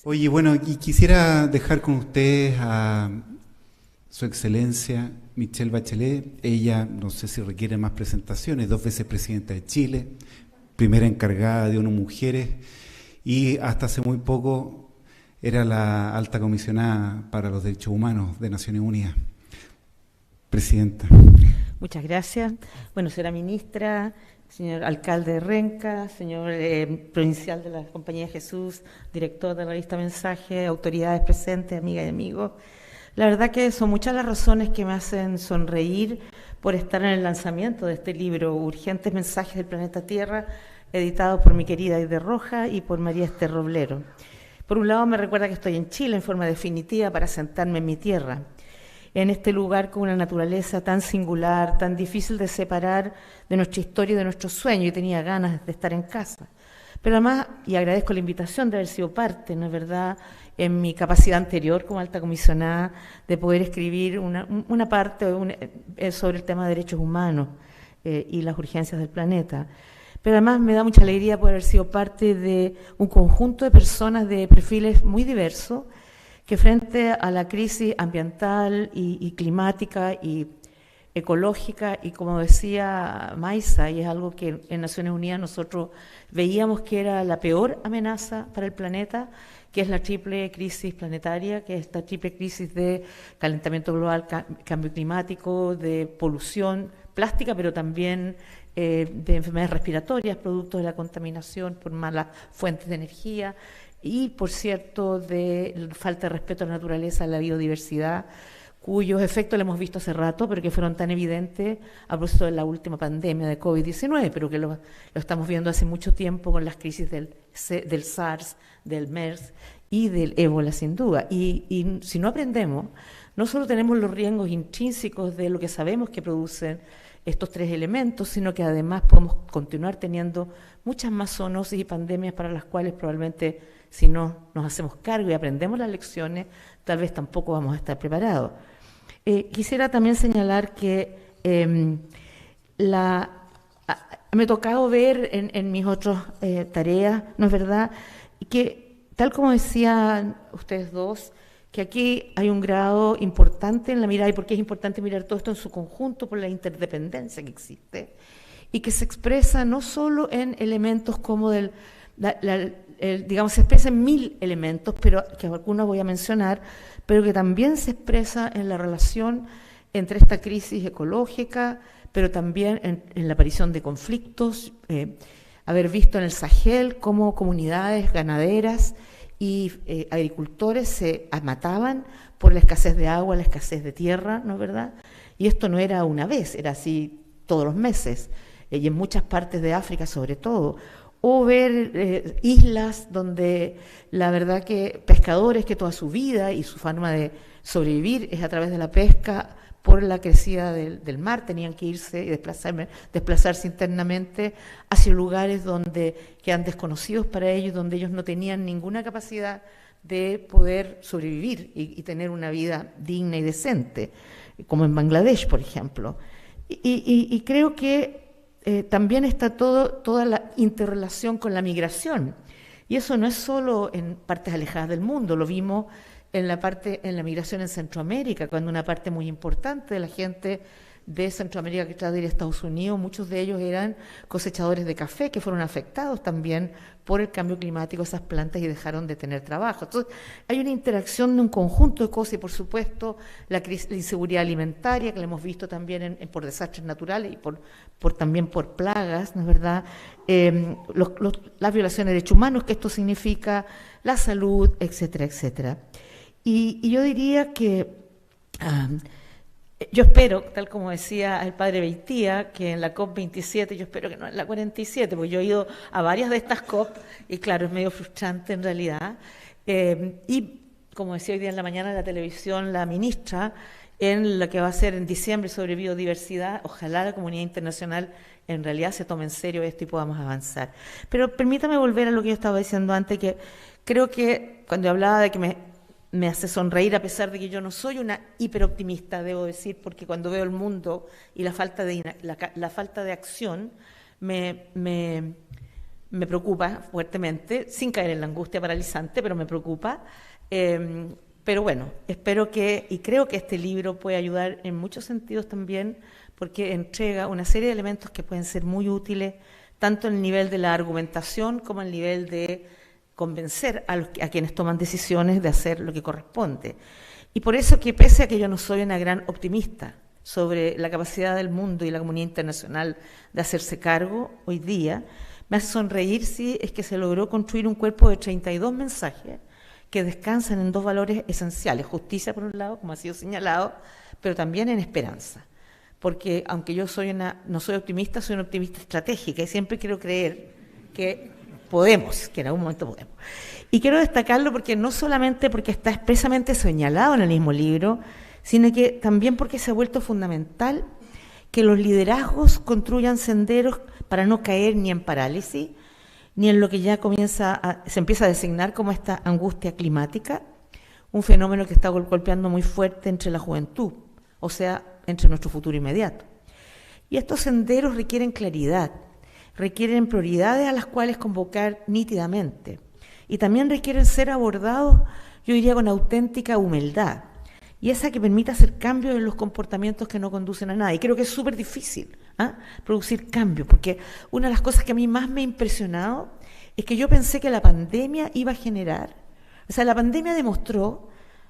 Oye, bueno, y quisiera dejar con ustedes a Su Excelencia Michelle Bachelet. Ella, no sé si requiere más presentaciones, 2 veces presidenta de Chile, primera encargada de ONU Mujeres y hasta hace muy poco era la alta comisionada para los derechos humanos de Naciones Unidas. Presidenta. Muchas gracias. Bueno, señora ministra, señor alcalde de Renca, señor provincial de la Compañía de Jesús, director de la revista Mensaje, autoridades presentes, amigas y amigos. La verdad que son muchas las razones que me hacen sonreír por estar en el lanzamiento de este libro, Urgentes Mensajes del Planeta Tierra, editado por mi querida Aide Roja y por María Esther Roblero. Por un lado me recuerda que estoy en Chile en forma definitiva para sentarme en mi tierra, en este lugar con una naturaleza tan singular, tan difícil de separar de nuestra historia y de nuestros sueños, y tenía ganas de estar en casa. Pero además, y agradezco la invitación de haber sido parte, ¿no es verdad?, en mi capacidad anterior como alta comisionada, de poder escribir una parte sobre el tema de derechos humanos y las urgencias del planeta. Pero además me da mucha alegría poder haber sido parte de un conjunto de personas de perfiles muy diversos, que frente a la crisis ambiental y climática y ecológica, y como decía Maisa, y es algo que en Naciones Unidas nosotros veíamos que era la peor amenaza para el planeta, que es la triple crisis planetaria, que es esta triple crisis de calentamiento global, cambio climático, de polución plástica, pero también de enfermedades respiratorias, producto de la contaminación por malas fuentes de energía, y, por cierto, de falta de respeto a la naturaleza, a la biodiversidad, cuyos efectos lo hemos visto hace rato, pero que fueron tan evidentes a propósito de la última pandemia de COVID-19, pero que lo estamos viendo hace mucho tiempo con las crisis del SARS, del MERS y del ébola, sin duda. Y si no aprendemos, no solo tenemos los riesgos intrínsecos de lo que sabemos que producen estos 3 elementos, sino que además podemos continuar teniendo muchas más zoonosis y pandemias para las cuales probablemente, si no nos hacemos cargo y aprendemos las lecciones, tal vez tampoco vamos a estar preparados. Quisiera también señalar que me ha tocado ver en mis otras tareas, ¿no es verdad?, que, tal como decían ustedes dos, que aquí hay un grado importante en la mirada, y porque es importante mirar todo esto en su conjunto por la interdependencia que existe, y que se expresa no solo en elementos como digamos, se expresa en 1000 elementos, pero que algunos voy a mencionar, pero que también se expresa en la relación entre esta crisis ecológica, pero también en la aparición de conflictos, haber visto en el Sahel cómo comunidades ganaderas y agricultores se mataban por la escasez de agua, la escasez de tierra, ¿no es verdad? Y esto no era una vez, era así todos los meses, y en muchas partes de África sobre todo. O ver islas donde la verdad que pescadores que toda su vida y su forma de sobrevivir es a través de la pesca, por la crecida del mar, tenían que irse y desplazarse internamente hacia lugares donde quedan desconocidos para ellos, donde ellos no tenían ninguna capacidad de poder sobrevivir y tener una vida digna y decente, como en Bangladesh, por ejemplo. Y creo que también está toda la interrelación con la migración. Y eso no es solo en partes alejadas del mundo, lo vimos en la migración en Centroamérica, cuando una parte muy importante de la gente de Centroamérica que trataba de ir a Estados Unidos, muchos de ellos eran cosechadores de café que fueron afectados también por el cambio climático, esas plantas, y dejaron de tener trabajo. Entonces, hay una interacción de un conjunto de cosas, y por supuesto la inseguridad alimentaria, que la hemos visto también por desastres naturales y también por plagas, ¿no es verdad? Las violaciones de derechos humanos, que esto significa, la salud, etcétera, etcétera. Y yo diría que yo espero, tal como decía el padre Beitía, que en la COP27, yo espero que no en la 47, porque yo he ido a varias de estas COP, y claro, es medio frustrante en realidad. Y como decía hoy día en la mañana en la televisión la ministra, en lo que va a ser en diciembre sobre biodiversidad, ojalá la comunidad internacional en realidad se tome en serio esto y podamos avanzar. Pero permítame volver a lo que yo estaba diciendo antes, que creo que cuando hablaba de que me hace sonreír, a pesar de que yo no soy una hiperoptimista, debo decir, porque cuando veo el mundo y la falta de acción, me me preocupa fuertemente, sin caer en la angustia paralizante, pero me preocupa. Pero bueno, espero y creo que este libro puede ayudar en muchos sentidos también, porque entrega una serie de elementos que pueden ser muy útiles, tanto en el nivel de la argumentación como en el nivel de convencer a quienes toman decisiones de hacer lo que corresponde. Y por eso que pese a que yo no soy una gran optimista sobre la capacidad del mundo y la comunidad internacional de hacerse cargo hoy día, me hace sonreír si es que se logró construir un cuerpo de 32 mensajes que descansan en dos valores esenciales: justicia por un lado, como ha sido señalado, pero también en esperanza. Porque aunque yo no soy optimista, soy una optimista estratégica y siempre quiero creer que podemos, que en algún momento podemos. Y quiero destacarlo porque no solamente porque está expresamente señalado en el mismo libro, sino que también porque se ha vuelto fundamental que los liderazgos construyan senderos para no caer ni en parálisis, ni en lo que ya se empieza a designar como esta angustia climática, un fenómeno que está golpeando muy fuerte entre la juventud, o sea, entre nuestro futuro inmediato. Y estos senderos requieren claridad, requieren prioridades a las cuales convocar nítidamente, y también requieren ser abordados, yo diría, con auténtica humildad, y esa que permita hacer cambios en los comportamientos que no conducen a nada. Y creo que es súper difícil producir cambios, porque una de las cosas que a mí más me ha impresionado es que yo pensé que la pandemia iba a generar, la pandemia demostró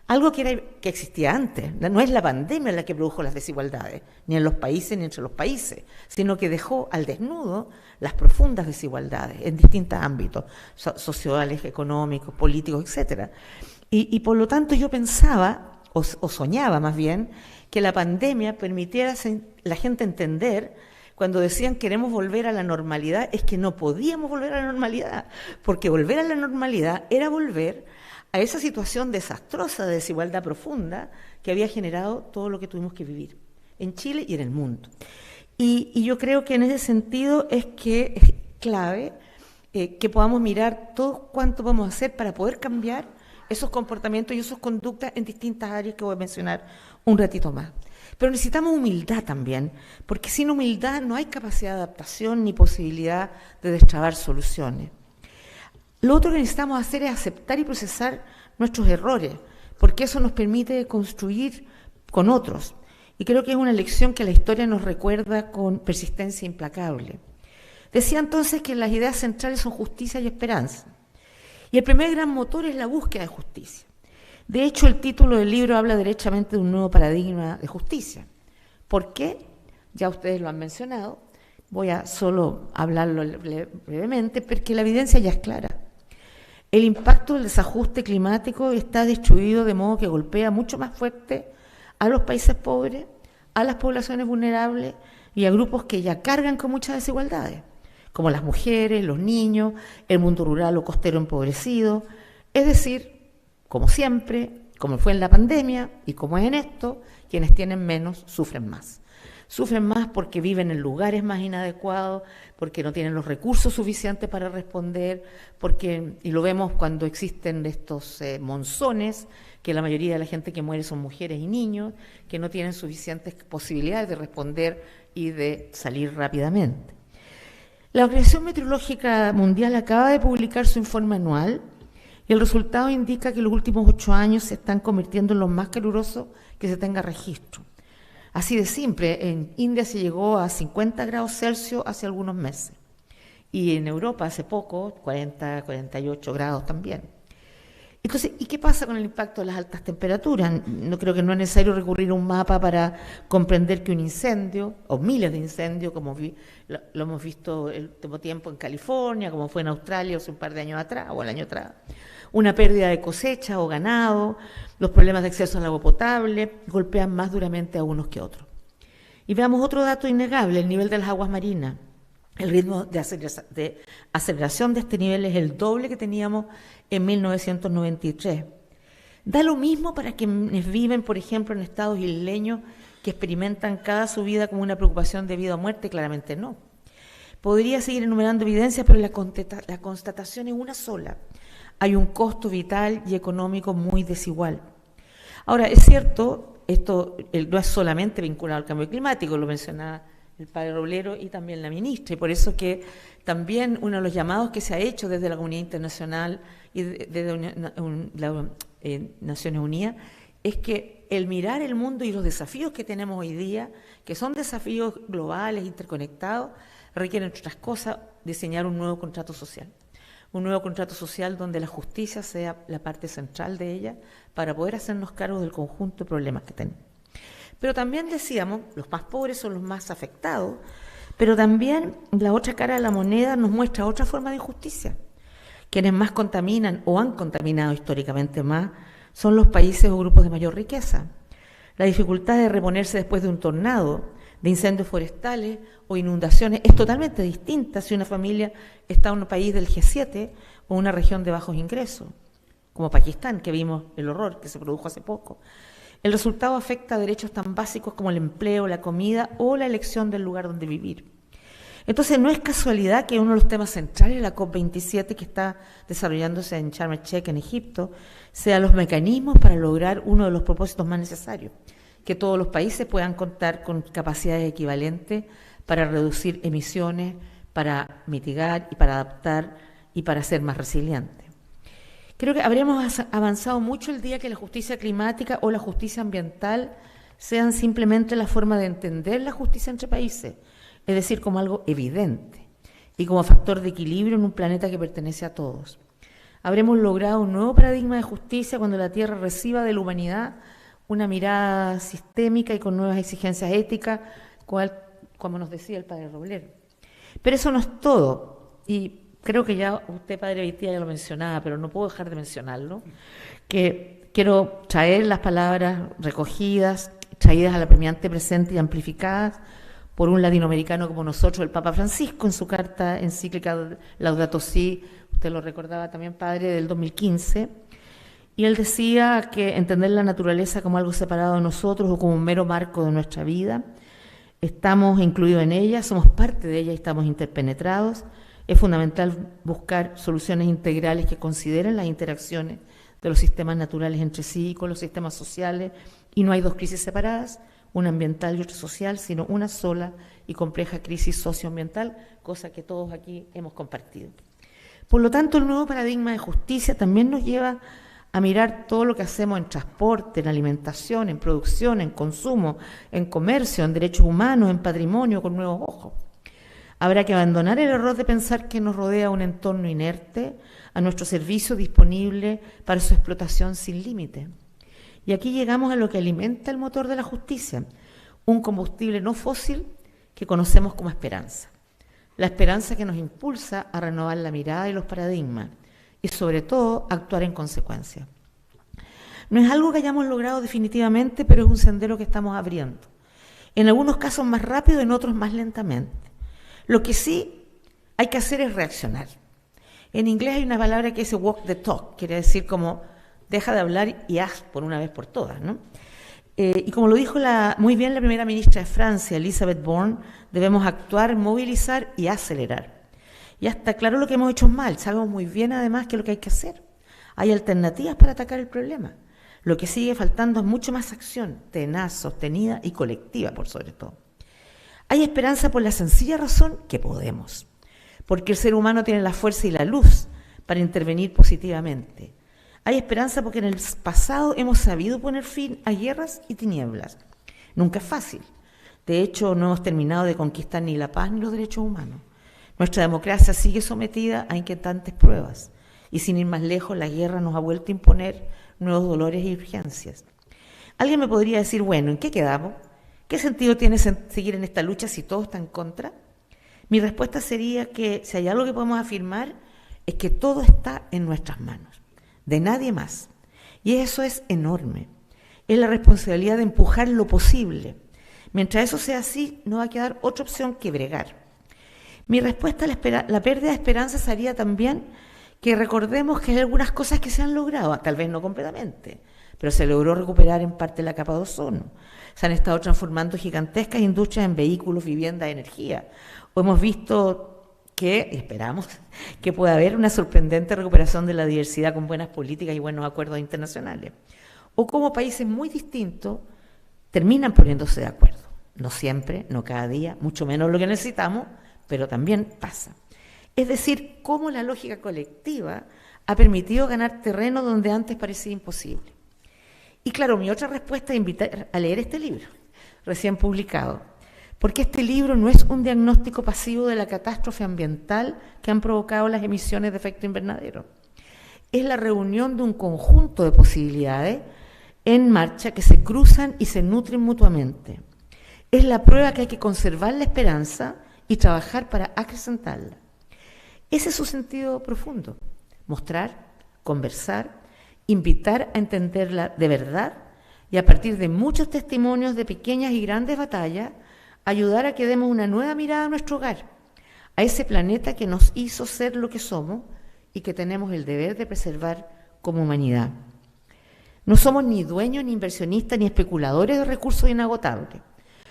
algo que existía antes. No es la pandemia la que produjo las desigualdades, ni en los países ni entre los países, sino que dejó al desnudo las profundas desigualdades en distintos ámbitos, sociales, económicos, políticos, etcétera. Y por lo tanto yo pensaba, o soñaba más bien, que la pandemia permitiera a la gente entender, cuando decían queremos volver a la normalidad, es que no podíamos volver a la normalidad, porque volver a la normalidad era volver a esa situación desastrosa de desigualdad profunda que había generado todo lo que tuvimos que vivir en Chile y en el mundo. Y yo creo que en ese sentido es clave que podamos mirar todo cuánto vamos a hacer para poder cambiar esos comportamientos y esas conductas en distintas áreas que voy a mencionar un ratito más. Pero necesitamos humildad también, porque sin humildad no hay capacidad de adaptación ni posibilidad de destrabar soluciones. Lo otro que necesitamos hacer es aceptar y procesar nuestros errores, porque eso nos permite construir con otros. Y creo que es una lección que la historia nos recuerda con persistencia implacable. Decía entonces que las ideas centrales son justicia y esperanza. Y el primer gran motor es la búsqueda de justicia. De hecho, el título del libro habla derechamente de un nuevo paradigma de justicia. ¿Por qué? Ya ustedes lo han mencionado. Voy a solo hablarlo brevemente, porque la evidencia ya es clara. El impacto del desajuste climático está distribuido de modo que golpea mucho más fuerte a los países pobres, a las poblaciones vulnerables y a grupos que ya cargan con muchas desigualdades, como las mujeres, los niños, el mundo rural o costero empobrecido. Es decir, como siempre, como fue en la pandemia y como es en esto, quienes tienen menos sufren más. Sufren más porque viven en lugares más inadecuados, porque no tienen los recursos suficientes para responder, y lo vemos cuando existen estos monzones, que la mayoría de la gente que muere son mujeres y niños, que no tienen suficientes posibilidades de responder y de salir rápidamente. La Organización Meteorológica Mundial acaba de publicar su informe anual y el resultado indica que los últimos 8 años se están convirtiendo en los más calurosos que se tenga registro. Así de simple, en India se llegó a 50 grados Celsius hace algunos meses y en Europa hace poco 40, 48 grados también. Entonces, ¿y qué pasa con el impacto de las altas temperaturas? No creo que no es necesario recurrir a un mapa para comprender que un incendio, o miles de incendios, como lo hemos visto el último tiempo en California, como fue en Australia hace un par de años atrás, o el año atrás, una pérdida de cosecha o ganado, los problemas de acceso al agua potable, golpean más duramente a unos que a otros. Y veamos otro dato innegable, el nivel de las aguas marinas. El ritmo de aceleración de este nivel es el doble que teníamos en 1993. Da lo mismo para quienes viven, por ejemplo, en estados isleños que experimentan cada subida como una preocupación de vida o muerte. Claramente no. Podría seguir enumerando evidencias, pero la constatación es una sola. Hay un costo vital y económico muy desigual. Ahora, es cierto, esto no es solamente vinculado al cambio climático, lo mencionaba el padre Roblero y también la ministra. Y por eso que también uno de los llamados que se ha hecho desde la comunidad internacional y desde las Naciones Unidas es que el mirar el mundo y los desafíos que tenemos hoy día, que son desafíos globales, interconectados, requieren, entre otras cosas, diseñar un nuevo contrato social. Un nuevo contrato social donde la justicia sea la parte central de ella para poder hacernos cargo del conjunto de problemas que tenemos. Pero también decíamos, los más pobres son los más afectados, pero también la otra cara de la moneda nos muestra otra forma de injusticia. Quienes más contaminan o han contaminado históricamente más son los países o grupos de mayor riqueza. La dificultad de reponerse después de un tornado, de incendios forestales o inundaciones es totalmente distinta si una familia está en un país del G7 o una región de bajos ingresos, como Pakistán, que vimos el horror que se produjo hace poco. El resultado afecta a derechos tan básicos como el empleo, la comida o la elección del lugar donde vivir. Entonces, no es casualidad que uno de los temas centrales de la COP27 que está desarrollándose en Sharm el-Sheikh, en Egipto, sea los mecanismos para lograr uno de los propósitos más necesarios, que todos los países puedan contar con capacidades equivalentes para reducir emisiones, para mitigar y para adaptar y para ser más resilientes. Creo que habremos avanzado mucho el día que la justicia climática o la justicia ambiental sean simplemente la forma de entender la justicia entre países, es decir, como algo evidente y como factor de equilibrio en un planeta que pertenece a todos. Habremos logrado un nuevo paradigma de justicia cuando la Tierra reciba de la humanidad una mirada sistémica y con nuevas exigencias éticas, como nos decía el padre Roblero. Pero eso no es todo, y creo que ya usted, padre Beitia, ya lo mencionaba, pero no puedo dejar de mencionarlo, que quiero traer las palabras recogidas, traídas a la premiante presente y amplificadas por un latinoamericano como nosotros, el Papa Francisco, en su carta encíclica Laudato Si, usted lo recordaba también, padre, del 2015, y él decía que entender la naturaleza como algo separado de nosotros o como un mero marco de nuestra vida, estamos incluidos en ella, somos parte de ella y estamos interpenetrados. Es fundamental buscar soluciones integrales que consideren las interacciones de los sistemas naturales entre sí y con los sistemas sociales, y no hay dos crisis separadas, una ambiental y otra social, sino una sola y compleja crisis socioambiental, cosa que todos aquí hemos compartido. Por lo tanto, el nuevo paradigma de justicia también nos lleva a mirar todo lo que hacemos en transporte, en alimentación, en producción, en consumo, en comercio, en derechos humanos, en patrimonio, con nuevos ojos. Habrá que abandonar el error de pensar que nos rodea un entorno inerte, a nuestro servicio disponible para su explotación sin límite. Y aquí llegamos a lo que alimenta el motor de la justicia, un combustible no fósil que conocemos como esperanza. La esperanza que nos impulsa a renovar la mirada y los paradigmas y sobre todo actuar en consecuencia. No es algo que hayamos logrado definitivamente, pero es un sendero que estamos abriendo. En algunos casos más rápido, en otros más lentamente. Lo que sí hay que hacer es reaccionar. En inglés hay una palabra que dice walk the talk, quiere decir como deja de hablar y haz por una vez por todas, ¿no? Y como lo dijo muy bien la primera ministra de Francia, Elisabeth Borne, debemos actuar, movilizar y acelerar. Ya está claro lo que hemos hecho mal, sabemos muy bien además qué es lo que hay que hacer. Hay alternativas para atacar el problema. Lo que sigue faltando es mucho más acción, tenaz, sostenida y colectiva por sobre todo. Hay esperanza por la sencilla razón que podemos, porque el ser humano tiene la fuerza y la luz para intervenir positivamente. Hay esperanza porque en el pasado hemos sabido poner fin a guerras y tinieblas. Nunca es fácil. De hecho, no hemos terminado de conquistar ni la paz ni los derechos humanos. Nuestra democracia sigue sometida a inquietantes pruebas y sin ir más lejos, la guerra nos ha vuelto a imponer nuevos dolores y urgencias. Alguien me podría decir, bueno, ¿en qué quedamos? ¿Qué sentido tiene seguir en esta lucha si todo está en contra? Mi respuesta sería que si hay algo que podemos afirmar es que todo está en nuestras manos, de nadie más. Y eso es enorme. Es la responsabilidad de empujar lo posible. Mientras eso sea así, no va a quedar otra opción que bregar. Mi respuesta a la pérdida de esperanza sería también que recordemos que hay algunas cosas que se han logrado, tal vez no completamente, pero se logró recuperar en parte la capa de ozono. Se han estado transformando gigantescas industrias en vehículos, vivienda, energía. O hemos visto que, esperamos, que pueda haber una sorprendente recuperación de la diversidad con buenas políticas y buenos acuerdos internacionales. O como países muy distintos terminan poniéndose de acuerdo. No siempre, no cada día, mucho menos lo que necesitamos, pero también pasa. Es decir, cómo la lógica colectiva ha permitido ganar terreno donde antes parecía imposible. Y claro, mi otra respuesta es invitar a leer este libro, recién publicado, porque este libro no es un diagnóstico pasivo de la catástrofe ambiental que han provocado las emisiones de efecto invernadero. Es la reunión de un conjunto de posibilidades en marcha que se cruzan y se nutren mutuamente. Es la prueba que hay que conservar la esperanza y trabajar para acrecentarla. Ese es su sentido profundo: mostrar, conversar, invitar a entenderla de verdad y, a partir de muchos testimonios de pequeñas y grandes batallas, ayudar a que demos una nueva mirada a nuestro hogar, a ese planeta que nos hizo ser lo que somos y que tenemos el deber de preservar como humanidad. No somos ni dueños, ni inversionistas, ni especuladores de recursos inagotables.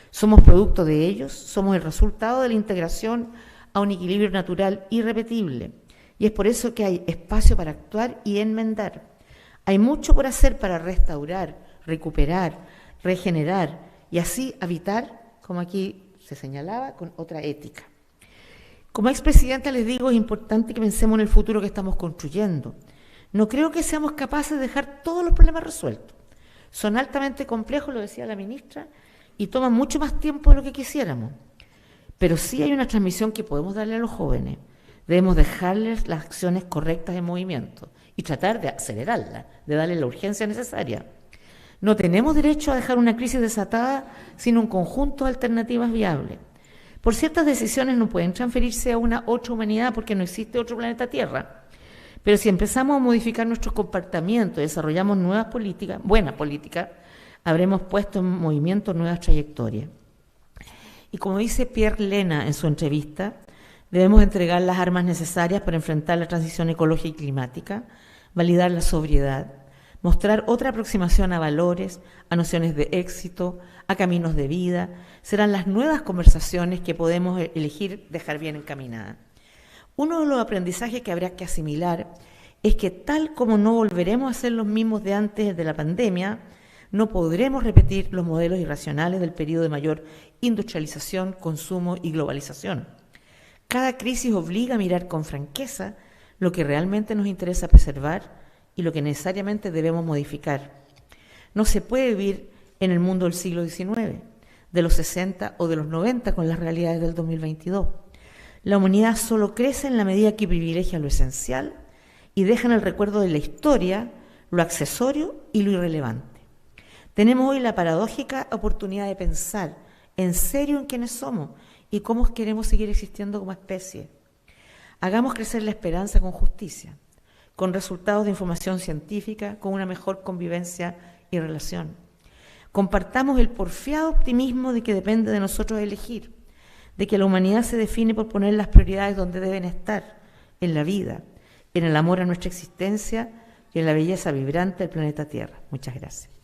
Somos producto de ellos, somos el resultado de la integración a un equilibrio natural irrepetible. Y es por eso que hay espacio para actuar y enmendar. Hay mucho por hacer para restaurar, recuperar, regenerar y así habitar, como aquí se señalaba, con otra ética. Como expresidenta les digo, es importante que pensemos en el futuro que estamos construyendo. No creo que seamos capaces de dejar todos los problemas resueltos. Son altamente complejos, lo decía la ministra, y toman mucho más tiempo de lo que quisiéramos. Pero sí hay una transmisión que podemos darle a los jóvenes. Debemos dejarles las acciones correctas en movimiento y tratar de acelerarlas, de darle la urgencia necesaria. No tenemos derecho a dejar una crisis desatada sin un conjunto de alternativas viables. Por ciertas decisiones no pueden transferirse a una otra humanidad porque no existe otro planeta Tierra. Pero si empezamos a modificar nuestros comportamientos y desarrollamos nuevas políticas, buenas políticas, habremos puesto en movimiento nuevas trayectorias. Y como dice Pierre Lena en su entrevista, debemos entregar las armas necesarias para enfrentar la transición ecológica y climática, validar la sobriedad, mostrar otra aproximación a valores, a nociones de éxito, a caminos de vida. Serán las nuevas conversaciones que podemos elegir dejar bien encaminadas. Uno de los aprendizajes que habrá que asimilar es que, tal como no volveremos a ser los mismos de antes de la pandemia, no podremos repetir los modelos irracionales del periodo de mayor industrialización, consumo y globalización. Cada crisis obliga a mirar con franqueza lo que realmente nos interesa preservar y lo que necesariamente debemos modificar. No se puede vivir en el mundo del siglo XIX, de los 60 o de los 90 con las realidades del 2022. La humanidad solo crece en la medida que privilegia lo esencial y deja en el recuerdo de la historia lo accesorio y lo irrelevante. Tenemos hoy la paradójica oportunidad de pensar en serio en quiénes somos y cómo queremos seguir existiendo como especie. Hagamos crecer la esperanza con justicia, con resultados de información científica, con una mejor convivencia y relación. Compartamos el porfiado optimismo de que depende de nosotros elegir, de que la humanidad se define por poner las prioridades donde deben estar, en la vida, en el amor a nuestra existencia y en la belleza vibrante del planeta Tierra. Muchas gracias.